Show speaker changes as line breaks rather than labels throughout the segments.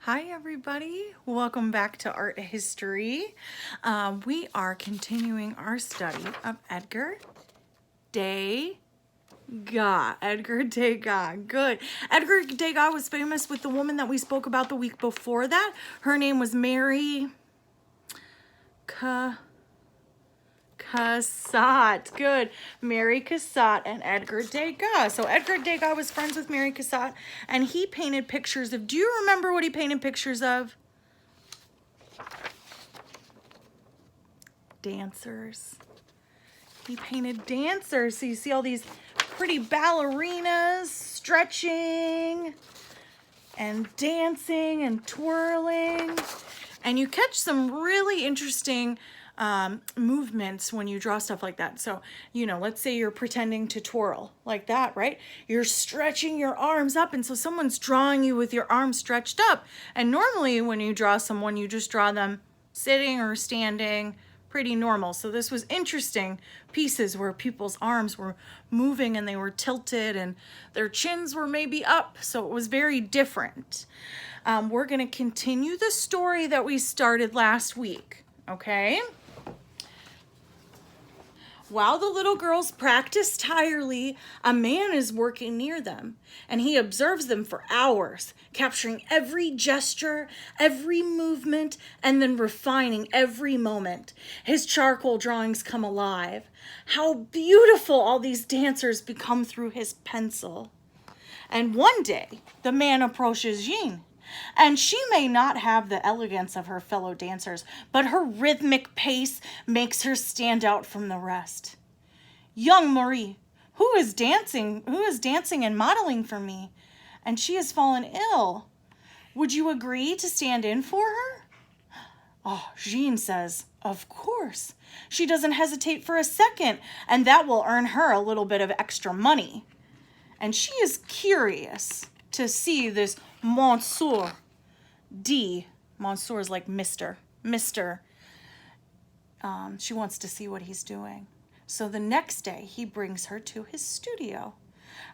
Hi everybody, welcome back to Art History. We are continuing our study of Edgar Degas. Edgar Degas, good. Edgar Degas was famous with the woman that we spoke about the week before that. Her name was Mary Cassatt. Good. Mary Cassatt and Edgar Degas. So Edgar Degas was friends with Mary Cassatt, and he painted pictures of, do you remember what he painted pictures of? Dancers. He painted dancers. So you see all these pretty ballerinas stretching and dancing and twirling. And you catch some really interesting movements when you draw stuff like that. So, you know, let's say you're pretending to twirl like that, right? You're stretching your arms up, and so someone's drawing you with your arms stretched up. And normally when you draw someone, you just draw them sitting or standing, pretty normal. So this was interesting pieces where people's arms were moving and they were tilted and their chins were maybe up. So it was very different. We're going to continue the story that we started last week, okay? While the little girls practice tirelessly, a man is working near them, and he observes them for hours, capturing every gesture, every movement, and then refining every moment. His charcoal drawings come alive. How beautiful all these dancers become through his pencil. And one day, the man approaches Jean. And she may not have the elegance of her fellow dancers, but her rhythmic pace makes her stand out from the rest. Young Marie, who is dancing and modeling for me, and she has fallen ill. Would you agree to stand in for her? Oh, Jean says, of course. She doesn't hesitate for a second, and that will earn her a little bit of extra money. And she is curious to see this Monsieur D. Monsieur is like Mr. She wants to see what he's doing. So the next day, he brings her to his studio.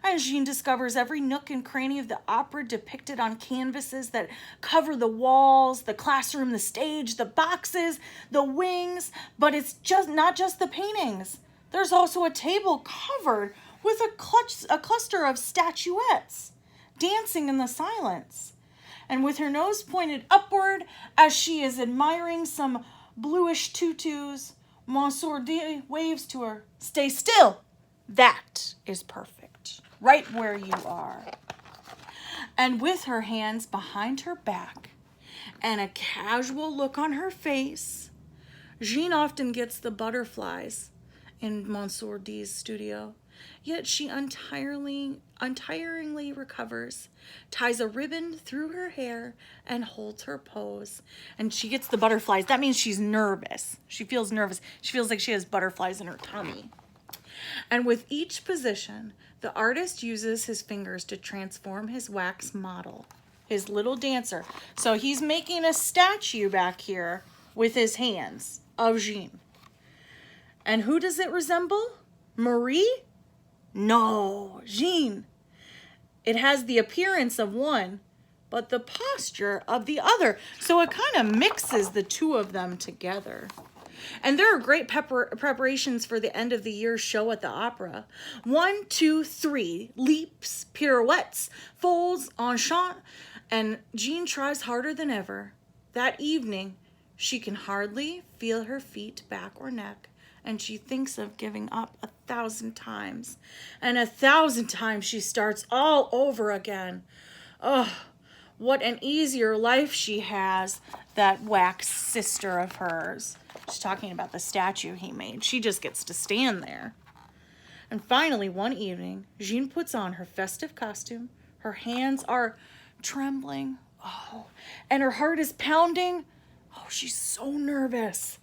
And Jean discovers every nook and cranny of the opera depicted on canvases that cover the walls, the classroom, the stage, the boxes, the wings. But it's not just the paintings. There's also a table covered with a cluster of statuettes dancing in the silence. And with her nose pointed upward as she is admiring some bluish tutus, Monsieur D waves to her, "Stay still. That is perfect. Right where you are." And with her hands behind her back and a casual look on her face, Jean often gets the butterflies in Monsieur D's studio. Yet she untiringly recovers, ties a ribbon through her hair, and holds her pose. And she gets the butterflies. That means she's nervous. She feels nervous. She feels like she has butterflies in her tummy. And with each position, the artist uses his fingers to transform his wax model, his little dancer. So he's making a statue back here with his hands of Jean. And who does it resemble? Marie? No, Jean. It has the appearance of one, but the posture of the other. So it kind of mixes the two of them together. And there are great preparations for the end of the year show at the opera. 1, 2, 3, leaps, pirouettes, folds, enchant, and Jean tries harder than ever. That evening, she can hardly feel her feet, back, or neck. And she thinks of giving up 1,000 times. And 1,000 times she starts all over again. Oh, what an easier life she has, that wax sister of hers. She's talking about the statue he made. She just gets to stand there. And finally, one evening, Jean puts on her festive costume. Her hands are trembling. Oh, and her heart is pounding. Oh, she's so nervous.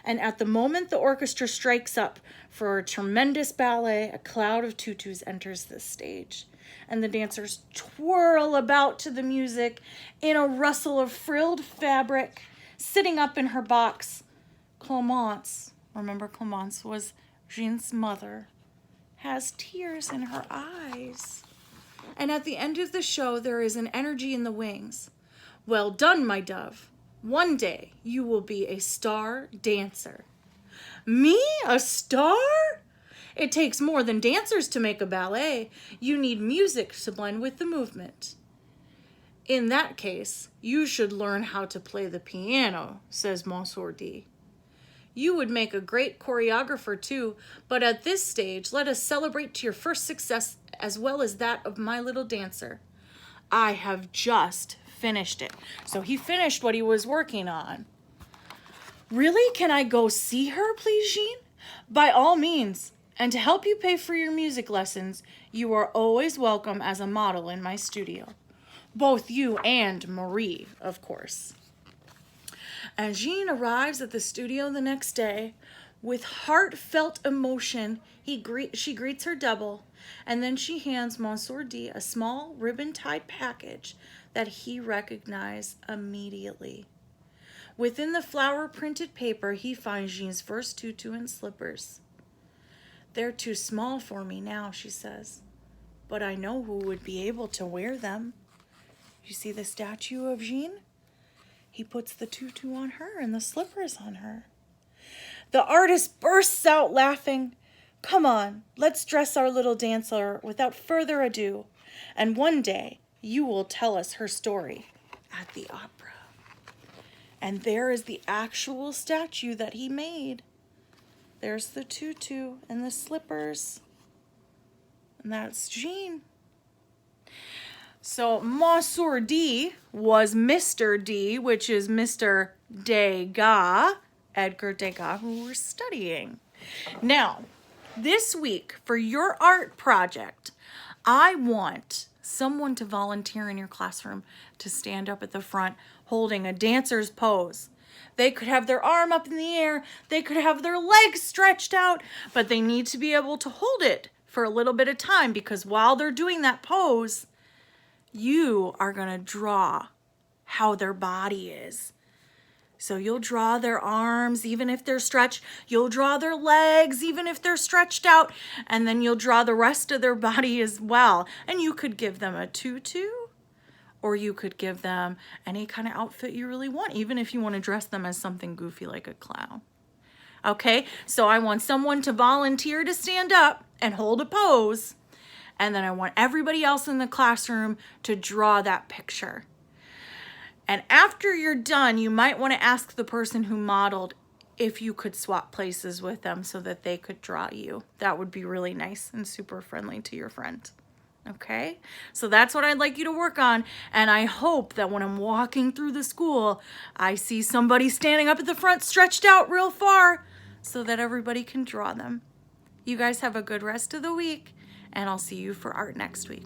And at the moment the orchestra strikes up for a tremendous ballet, a cloud of tutus enters the stage. And the dancers twirl about to the music in a rustle of frilled fabric. Sitting up in her box, Clemence, remember Clemence was Jean's mother, has tears in her eyes. And at the end of the show, there is an energy in the wings. Well done, my dove. One day you will be a star dancer. Me? A star? It takes more than dancers to make a ballet. You need music to blend with the movement. In that case, you should learn how to play the piano, says Monsieur D. You would make a great choreographer too, but at this stage, let us celebrate your first success as well as that of my little dancer. I have just finished it. So he finished what he was working on. Really? Can I go see her, please, Jean? By all means. And to help you pay for your music lessons, you are always welcome as a model in my studio. Both you and Marie, of course. And Jean arrives at the studio the next day. With heartfelt emotion, she greets her double, and then she hands Monsieur D a small ribbon-tied package that he recognized immediately. Within the flower-printed paper, he finds Jean's first tutu and slippers. They're too small for me now, she says, but I know who would be able to wear them. You see the statue of Jean? He puts the tutu on her and the slippers on her. The artist bursts out laughing. Come on, let's dress our little dancer without further ado, and one day you will tell us her story at the opera. And there is the actual statue that he made. There's the tutu and the slippers. And that's Jean. So Monsieur D was Mr. D, which is Mr. Degas, Edgar Degas, who we're studying. Now, this week for your art project, I want someone to volunteer in your classroom to stand up at the front holding a dancer's pose. They could have their arm up in the air, they could have their legs stretched out, but they need to be able to hold it for a little bit of time, because while they're doing that pose, you are going to draw how their body is. So you'll draw their arms, even if they're stretched. You'll draw their legs, even if they're stretched out. And then you'll draw the rest of their body as well. And you could give them a tutu, or you could give them any kind of outfit you really want, even if you want to dress them as something goofy like a clown. Okay, so I want someone to volunteer to stand up and hold a pose. And then I want everybody else in the classroom to draw that picture. And after you're done, you might want to ask the person who modeled if you could swap places with them so that they could draw you. That would be really nice and super friendly to your friend. Okay? So that's what I'd like you to work on. And I hope that when I'm walking through the school, I see somebody standing up at the front stretched out real far so that everybody can draw them. You guys have a good rest of the week, and I'll see you for art next week.